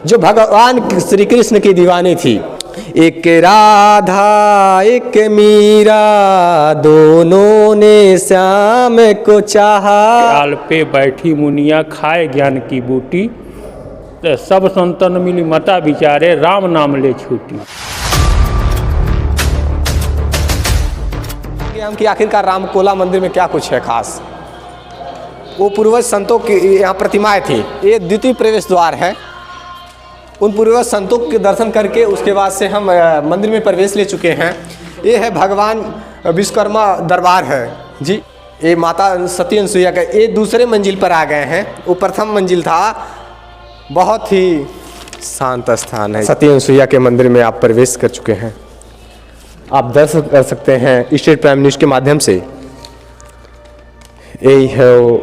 जो भगवान श्री कृष्ण की दीवानी थी। एक राधा एक मीरा दोनों ने श्याम को चाहा। काल पे बैठी मुनिया खाए ज्ञान की बूटी, सब संतन मिली मता विचारे राम नाम ले छूटी। कि आखिरकार रामकोला मंदिर में क्या कुछ है खास। वो पूर्वज संतों की यहाँ प्रतिमाएं थी। ये द्वितीय प्रवेश द्वार है। उन पूर्वज संतों के दर्शन करके उसके बाद से हम मंदिर में प्रवेश ले चुके हैं। ये है भगवान विश्वकर्मा दरबार है जी। ये माता सती अनसुईया का ये दूसरे मंजिल पर आ गए हैं। वो प्रथम मंजिल था। बहुत ही शांत स्थान है। सती अनसुईया के मंदिर में आप प्रवेश कर चुके हैं। आप दर्शन कर सकते हैं स्टेट प्राइम न्यूज़ के माध्यम से। यही है वो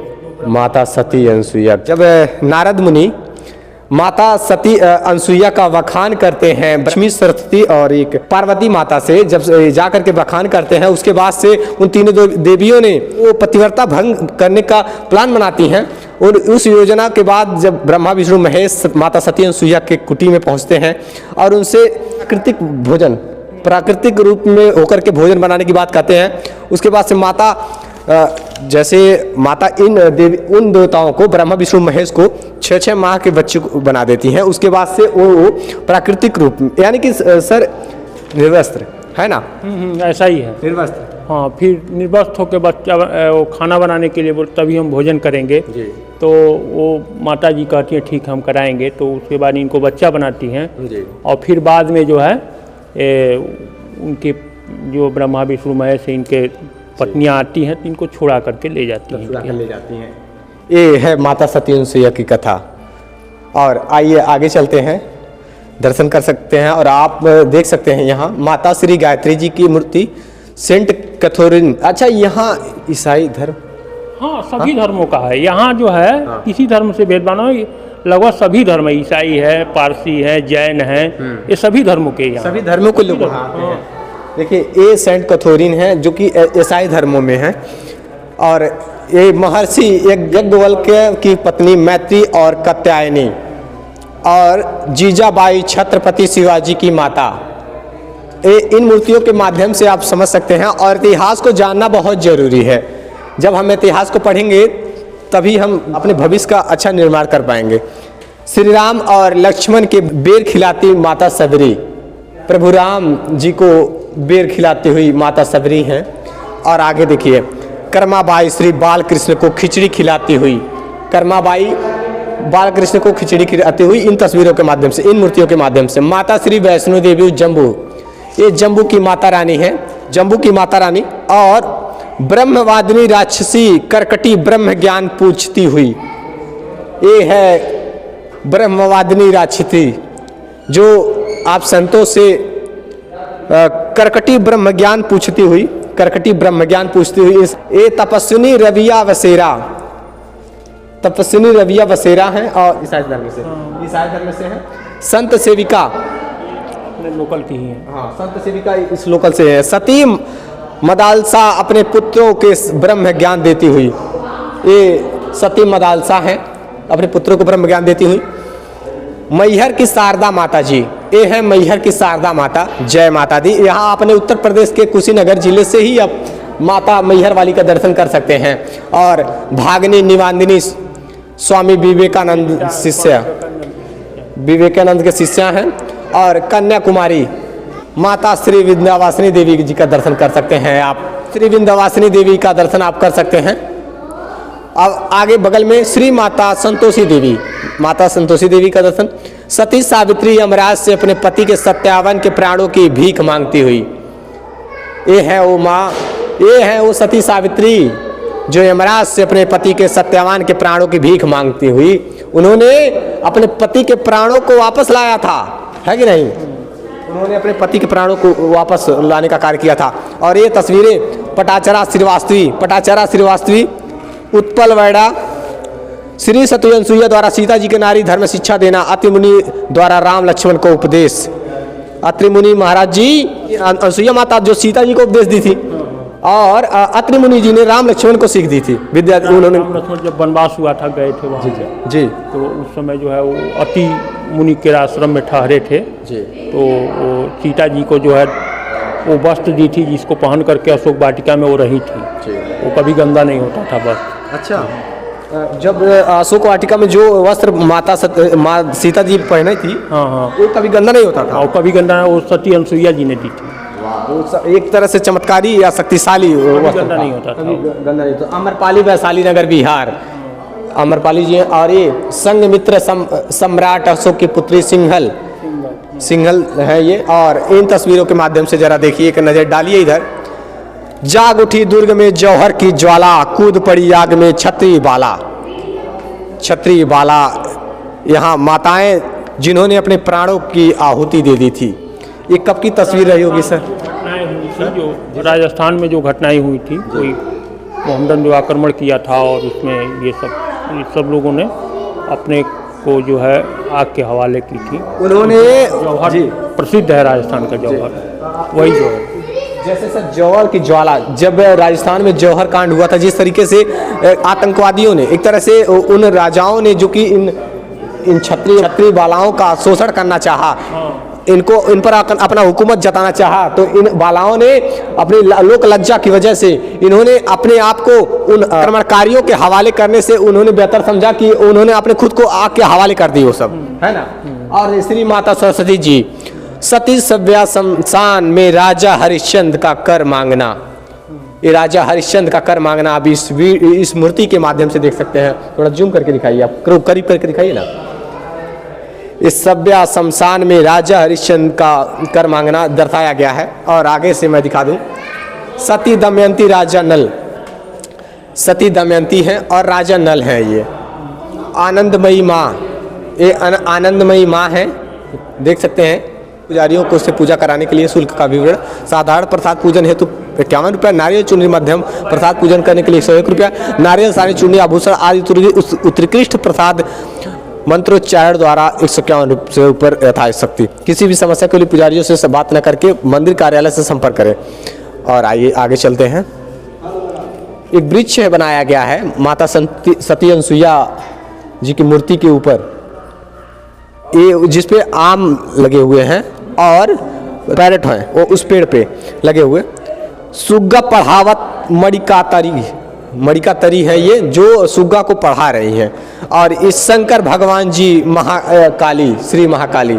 माता सती अनसुईया। जब नारद मुनि माता सती अनसुईया का वखान करते हैं लक्ष्मी सरस्वती और एक पार्वती माता से, जब जा करके वखान करते हैं, उसके बाद से उन तीनों देवियों ने वो पतिव्रता भंग करने का प्लान बनाती हैं। और उस योजना के बाद जब ब्रह्मा विष्णु महेश माता सती अनसुईया के कुटी में पहुंचते हैं और उनसे प्राकृतिक रूप में होकर के भोजन बनाने की बात कहते हैं। उसके बाद से माता जैसे माता उन देवताओं को ब्रह्मा विष्णु महेश को 6-6 माह के बच्चे को बना देती हैं। उसके बाद से वो प्राकृतिक रूप यानी कि सर निर्वस्त्र है ना। ऐसा ही है निर्वस्त्र। हाँ, फिर निर्वस्त्र होकर बच्चा वो खाना बनाने के लिए तभी हम भोजन करेंगे जी। तो वो माता जी कहती हैं ठीक हम कराएंगे। तो उसके बाद इनको बच्चा बनाती हैं जी। और फिर बाद में जो है उनके जो ब्रह्मा विष्णु महेश इनके पत्नियां आती हैं तो इनको छुड़ा करके ले जाती हैं। ये है माता सती अनसुईया की कथा। और आइए आगे चलते हैं, दर्शन कर सकते हैं। और आप देख सकते हैं यहाँ माता श्री गायत्री जी की मूर्ति, सेंट कैथरीन। अच्छा, यहाँ ईसाई धर्म, हाँ सभी धर्मों का है यहाँ जो है। किसी धर्म से भेदभाव नहीं, लगभग सभी धर्म है। ईसाई है, पारसी है, जैन है, ये सभी धर्मों के यहाँ सभी धर्मों के लोग आते हैं। देखिए ये सेंट कैथरीन है जो कि ईसाई धर्मों में है। और ये महर्षि याज्ञवल्क्य की पत्नी मैत्री और कात्यायनी और जीजाबाई छत्रपति शिवाजी की माता। इन मूर्तियों के माध्यम से आप समझ सकते हैं। और इतिहास को जानना बहुत ज़रूरी है। जब हम इतिहास को पढ़ेंगे तभी हम अपने भविष्य का अच्छा निर्माण कर पाएंगे। श्री राम और लक्ष्मण के बेर खिलाती माता सबरी, प्रभु राम जी को बेर खिलाती हुई माता सबरी हैं। और आगे देखिए कर्माबाई श्री बाल कृष्ण को खिचड़ी खिलाती हुई, कर्माबाई बाल कृष्ण को खिचड़ी खिलाती हुई इन तस्वीरों के माध्यम से, इन मूर्तियों के माध्यम से। माता श्री वैष्णो देवी जम्बू, ये जम्बू की माता रानी है, जम्बू की माता रानी। और ब्रह्मवादिनी राक्षसी करकटी ब्रह्म ज्ञान पूछती हुई, ये है ब्रह्मवादिनी राक्षसी जो आप संतों से करकटी ब्रह्म ज्ञान पूछती हुई, करकटी ब्रह्म ज्ञान पूछती हुई। ये तपस्विनी रविया वसेरा, तपस्विनी रविया वसेरा है। और ईसाई धर्म से, ईसाई धर्म से है। संत सेविका लोकल की ही है। हाँ, संत सेविका इस लोकल से है। सती मदालसा अपने पुत्रों के ब्रह्म ज्ञान देती हुई, ये सती मदालसा है, अपने पुत्रों को ब्रह्म ज्ञान देती हुई। मैहर की शारदा माता जी, ये है मैहर की शारदा माता, जय माता दी। यहाँ अपने उत्तर प्रदेश के कुशीनगर जिले से ही आप माता मैहर वाली का दर्शन कर सकते हैं। और भागनी निवांदिनी स्वामी विवेकानंद शिष्य, विवेकानंद के शिष्या हैं। और कन्याकुमारी माता श्री विंध्यवासिनी देवी जी का दर्शन कर सकते हैं आप। श्री विंध्यवासिनी देवी का दर्शन आप कर सकते हैं। अब आगे बगल में श्री माता संतोषी देवी, माता संतोषी देवी का दर्शन। सती सावित्री यमराज से अपने पति के 57 के प्राणों की भीख मांगती हुई, ये है वो माँ, ये है वो सती सावित्री जो यमराज से अपने पति के 57 के प्राणों की भीख मांगती हुई। उन्होंने अपने पति के प्राणों को वापस लाया था, है कि नहीं। उन्होंने अपने पति के प्राणों को वापस लाने का कार्य किया था। और ये तस्वीरें पटाचरा श्रीवास्तवी, उत्पल वैड़ा, श्री सती अनसुईया द्वारा सीता जी के नारी धर्म शिक्षा देना, अत्रि मुनि द्वारा राम लक्ष्मण को उपदेश। अत्रि मुनि महाराज जी, अनसुईया माता जो सीता जी को उपदेश दी थी, और अत्रि मुनि जी ने राम लक्ष्मण को सीख दी थी विद्या, उन्होंने। राम लक्ष्मण जब वनवास हुआ था, गए थे वहाँ से, जी तो उस समय जो है वो अति मुनि के आश्रम में ठहरे थे। जी। तो वो सीता जी को जो है वो वस्त्र दी थी, जिसको पहन करके अशोक वाटिका में वो रही थी। वो कभी गंदा नहीं होता था वस्त्र। अच्छा, जब अशोक वाटिका में जो वस्त्र माँ सीता जी पहने थी, हाँ हाँ, वो कभी गंदा नहीं होता था। और कभी गंदा, वो सती अनसुईया जी ने दी थी। एक तरह से चमत्कारी या शक्तिशाली वस्त्र गंदा नहीं होता था। गंदा नहीं। तो अमरपाली वैशाली नगर बिहार, अमरपाली जी हैं। और ये संघमित्र सम्राट अशोक की पुत्री सिंघल है ये। और इन तस्वीरों के माध्यम से जरा देखिए, एक नजर डालिए इधर। जाग उठी दुर्ग में जौहर की ज्वाला, कूद पड़ी आग में छत्री बाला। यहाँ माताएं जिन्होंने अपने प्राणों की आहुति दे दी थी। ये कब की तस्वीर रही होगी सर? घटनाएं हुई थी जो राजस्थान में जो घटनाएं हुई थी, कोई मोहम्मदन जो आक्रमण किया था, और उसमें ये सब लोगों ने अपने को जो है आग के हवाले की थी। उन्होंने जौहर प्रसिद्ध है राजस्थान का जौहर, वही जो है। जैसे सर जौहर की ज्वाला, जब राजस्थान में जौहर कांड हुआ था, जिस तरीके से आतंकवादियों ने एक तरह से उन राजाओं ने जो कि इन छत्री बालाओं का शोषण करना चाहा, इन पर अपना हुकूमत जताना चाहा, तो इन बालाओं ने अपनी लोक लज्जा की वजह से इन्होंने अपने आप को उन आक्रमणकारियों के हवाले करने से उन्होंने बेहतर समझा कि उन्होंने अपने खुद को आग के हवाले कर दी, वो सब है ना। और श्री माता सरस्वती जी, सती सव्या शमशान में राजा हरिश्चंद्र का कर मांगना। ये राजा हरिश्चंद्र का कर मांगना आप इस मूर्ति के माध्यम से देख सकते हैं। थोड़ा जूम करके दिखाइए, आप करीब करके दिखाइए ना। इस सव्या शमशान में राजा हरिश्चंद्र का कर मांगना दर्शाया गया है। और आगे से मैं दिखा दूं, सती दमयंती राजा नल, सती दमयंती हैं और राजा नल हैं। ये आनंदमयी माँ, ये आनंदमयी माँ हैं, देख सकते हैं। पुजारियों को उससे पूजा कराने के लिए शुल्क का विवरण। साधारण प्रसाद पूजन हेतु 51 रुपया, नारियल चूर्णी मध्यम प्रसाद पूजन करने के लिए 101 रुपया, नारियल सारी चूर्णी आभूषण आदि उत्कृष्ट प्रसाद मंत्रोच्चारण द्वारा 151 रुपये से ऊपर यथाशक्ति। किसी भी समस्या के लिए पुजारियों से बात न करके मंदिर कार्यालय से संपर्क करें। और आइए आगे चलते हैं। एक वृक्ष बनाया गया है माता सती अनसुईया जी की मूर्ति के ऊपर, ये जिसपे आम लगे हुए हैं और पैरट हैं, वो उस पेड़ पे लगे हुए। सुग्गा पढ़ावत मणिका तरी है ये, जो सुग्गा को पढ़ा रही है। और इस शंकर भगवान जी महाकाली, श्री महाकाली,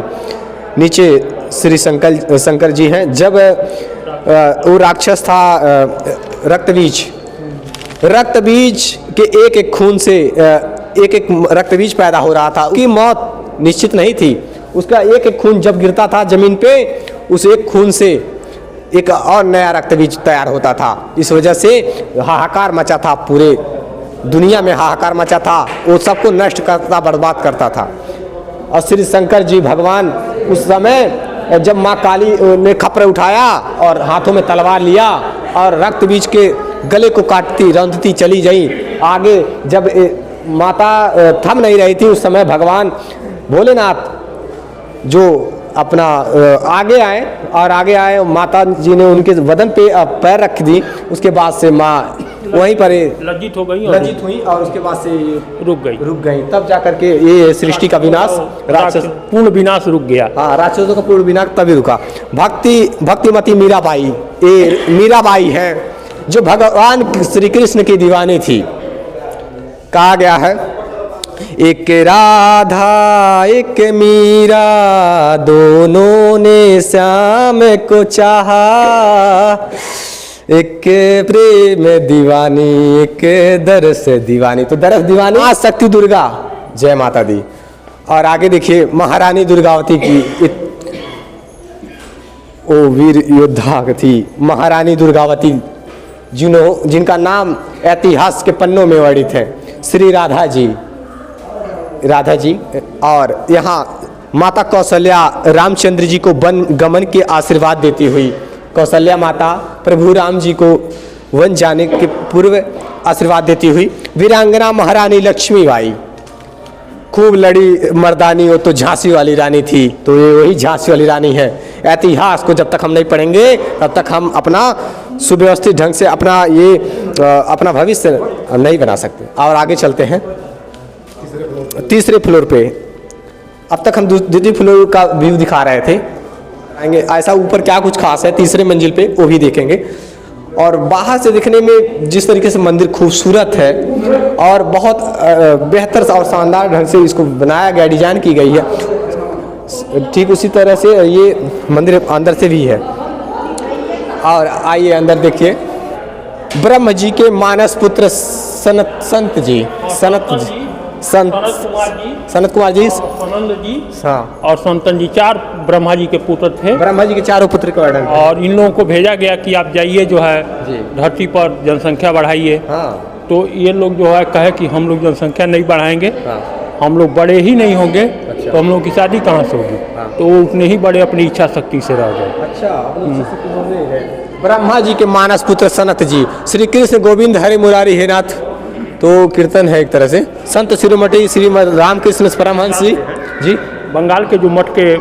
नीचे श्री शंकर जी हैं। जब वो राक्षस था रक्तबीज के एक खून से एक रक्तबीज पैदा हो रहा था। उसकी मौत निश्चित नहीं थी। उसका एक खून जब गिरता था जमीन पे, उस एक खून से एक और नया रक्तबीज तैयार होता था। इस वजह से हाहाकार मचा था, पूरे दुनिया में हाहाकार मचा था। वो सबको नष्ट करता, बर्बाद करता था। और श्री शंकर जी भगवान उस समय जब माँ काली ने खप्पर उठाया और हाथों में तलवार लिया और रक्तबीज के गले को काटती रौंदती चली गई आगे। जब माता थम नहीं रही थी, उस समय भगवान भोलेनाथ जो अपना आगे आए और आगे आए, माता जी ने उनके वदन पे पैर रख दी। उसके बाद से माँ वहीं पर लज्जित हुई और उसके बाद से रुक गई। तब जाकर के ये सृष्टि का विनाश, राक्षस पूर्ण विनाश रुक गया। हाँ, राक्षसों का पूर्ण विनाश तभी रुका। भक्तिमती मीराबाई, ये मीराबाई है जो भगवान श्री कृष्ण की दीवानी थी। कहा गया है, एक राधा एक मीरा, दोनों ने श्याम को चाहा, एक प्रेम दीवानी एक दरस दीवानी। तो दरस दीवानी मां शक्ति दुर्गा, जय माता दी। और आगे देखिए महारानी दुर्गावती की, ओ वीर योद्धा थी महारानी दुर्गावती, जिनका नाम इतिहास के पन्नों में वर्णित है, श्री राधा जी। और यहाँ माता कौशल्या रामचंद्र जी को वन गमन के आशीर्वाद देती हुई, कौशल्या माता प्रभु राम जी को वन जाने के पूर्व आशीर्वाद देती हुई। वीरांगना महारानी लक्ष्मीबाई, खूब लड़ी मर्दानी, वो तो झांसी वाली रानी थी, तो ये वही झांसी वाली रानी है। इतिहास को जब तक हम नहीं पढ़ेंगे तब तक हम अपना सुव्यवस्थित ढंग से अपना ये अपना भविष्य नहीं बना सकते। और आगे चलते हैं तीसरे फ्लोर पे। अब तक हम द्वितीय फ्लोर का व्यू दिखा रहे थे, आएंगे ऐसा ऊपर क्या कुछ खास है तीसरे मंजिल पे वो भी देखेंगे। और बाहर से देखने में जिस तरीके से मंदिर खूबसूरत है और बहुत बेहतर और शानदार ढंग से इसको बनाया गया, डिजाइन की गई है, ठीक उसी तरह से ये मंदिर अंदर से भी है। और आइए अंदर देखिए, ब्रह्म जी के मानस पुत्र संत कुमार जी, सनंद जी हाँ, और संतन जी, 4 ब्रह्मा जी के पुत्र थे। ब्रह्मा जी के चारों पुत्र का वर्णन है। और इन लोगों को भेजा गया कि आप जाइए जो है जी। धरती पर जनसंख्या बढ़ाइए। हाँ, तो ये लोग जो है कहे कि हम लोग जनसंख्या नहीं बढ़ाएंगे, हाँ, हम लोग बड़े ही नहीं होंगे, अच्छा। तो हम लोग की शादी कहाँ से होगी। हाँ। तो वो उतने ही बड़े अपनी इच्छा शक्ति से रह गए। अच्छा, ब्रह्मा जी के मानस पुत्र सनत जी, श्री कृष्ण गोविंद हरे मुरारी हे नाथ, तो कीर्तन है एक तरह से। संत शिरोमणि श्री रामकृष्ण परमहंस जी, बंगाल के जो मठ के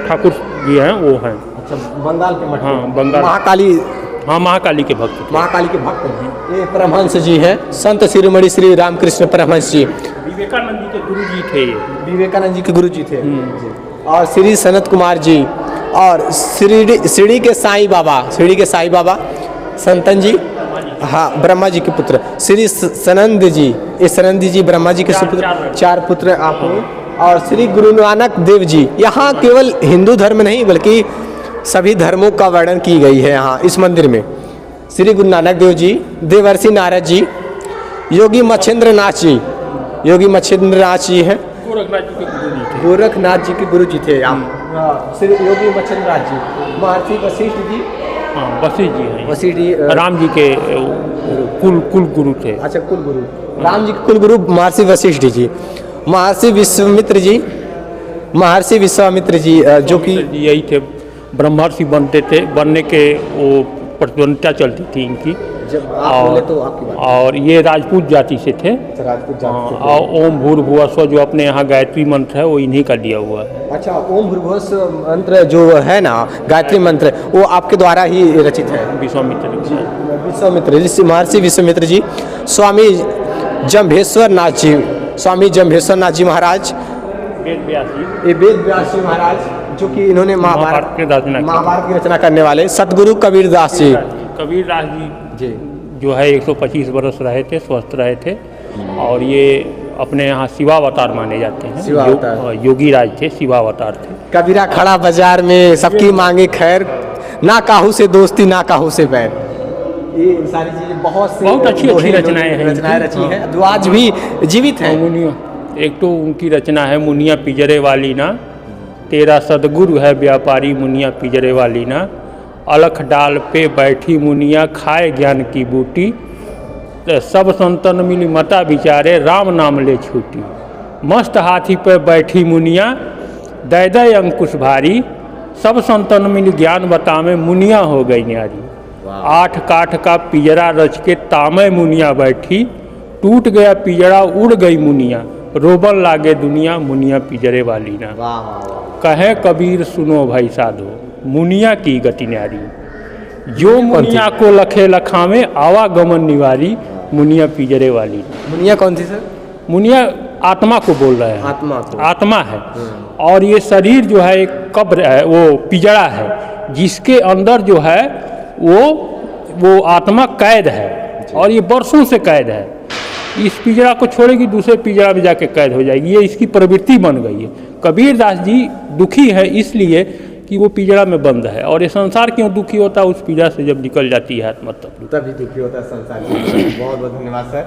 ठाकुर जी हैं वो हैं। अच्छा, बंगाल के मठ, हाँ, बंगाल, महाकाली, हाँ, महाकाली के भक्त थे। महाकाली के भक्त हैं ये परमहंस जी हैं। संत शिरोमणि श्री रामकृष्ण परमहंस जी विवेकानंद जी के गुरु जी थे ये। विवेकानंद जी के गुरु जी थे। और श्री सनत कुमार जी और शिरडी के साईं बाबा संतन जी, हाँ, ब्रह्मा जी के पुत्र श्री सनंद जी, ये सनंद जी ब्रह्मा जी के सुपुत्र, 4 पुत्र आप हैं। और श्री गुरु नानक देव जी, यहाँ केवल हिंदू धर्म नहीं बल्कि सभी धर्मों का वर्णन की गई है यहाँ इस मंदिर में। श्री गुरु नानक देव जी, देवर्षि नारद जी, योगी मच्छेंद्र नाथ जी, हैं, गोरखनाथ जी के गुरु जी थे आप, श्री योगी मच्छेंद्र नाथ जी, महर्षि वशिष्ठ जी, हाँ, वशिष्ठ जी हैं, वशिष्ठ जी राम जी के कुल गुरु थे। अच्छा, कुल गुरु, राम जी के कुल गुरु महर्षि वशिष्ठ जी, महर्षि विश्वामित्र जी, जो कि यही थे, ब्रह्मर्षि बनने के वो प्रतिद्वंदिता चलती थी इनकी। जब आप बोले तो आपकी बात। और ये राजपूत जाति से थे। राजपूत जाति से। और ओम भूर्भुवः स्वः जो अपने यहाँ गायत्री मंत्र है वो इन्हीं का दिया हुआ है। अच्छा, ओम भूर्भुवः स्वः मंत्र जो है ना, गायत्री मंत्र, वो आपके द्वारा ही रचित है। विश्वामित्र ऋषि, महर्षि विश्वामित्र जी, स्वामी जम्भेश्वर नाथ जी महाराज, वेद व्यास जी महाराज, जो कि इन्होंने महाभारत की रचना करने वाले, सतगुरु कबीरदास जी जो है 125 वर्ष रहे थे, स्वस्थ रहे थे। और ये अपने यहाँ शिवावतार माने जाते हैं, योगी राज थे, शिवावतार थे। कबीरा खड़ा बाजार में सबकी मांगे खैर, ना काहू से दोस्ती ना काहू से बैर, ये सारी चीजें बहुत अच्छी रचनाएं रची हैं जो आज भी जीवित हैं। एक तो उनकी रचना है, मुनिया पिंजरे वाली ना, तेरा सदगुरु है व्यापारी मुनिया पिंजरे वाली ना, अलख डाल पे बैठी मुनिया खाए ज्ञान की बूटी, सब संतन मिली मता विचारे राम नाम ले छूटी, मस्त हाथी पे बैठी मुनिया दय दय अंकुश भारी, सब संतन मिली ज्ञान बतामे मुनिया हो गई न्यारी, 8 काठ का पिंजरा रच के तामे मुनिया बैठी, टूट गया पिंजरा उड़ गई मुनिया, रोबन लागे दुनिया मुनिया पिंजरे वाली ना। कहे कबीर सुनो भाई साधो मुनिया की गति न्यारी, जो मुनिया को लखे लखावे आवागमन निवारी मुनिया पिंजरे वाली। मुनिया कौन थी सर? मुनिया आत्मा को बोल रहे हैं, आत्मा है। और ये शरीर जो है एक कब्र है, वो पिंजरा है जिसके अंदर जो है वो आत्मा कैद है, और ये बरसों से कैद है। इस पिंजरा को छोड़ेगी दूसरे पिंजरा में जाके कैद हो जाएगी, ये इसकी प्रवृत्ति बन गई है। कबीरदास जी दुखी है इसलिए कि वो पिंजरा में बंद है, और ये संसार क्यों दुखी होता है, उस पिंजरा से जब निकल जाती है आत्मा तभी दुखी होता है संसार। बहुत बहुत धन्यवाद सर।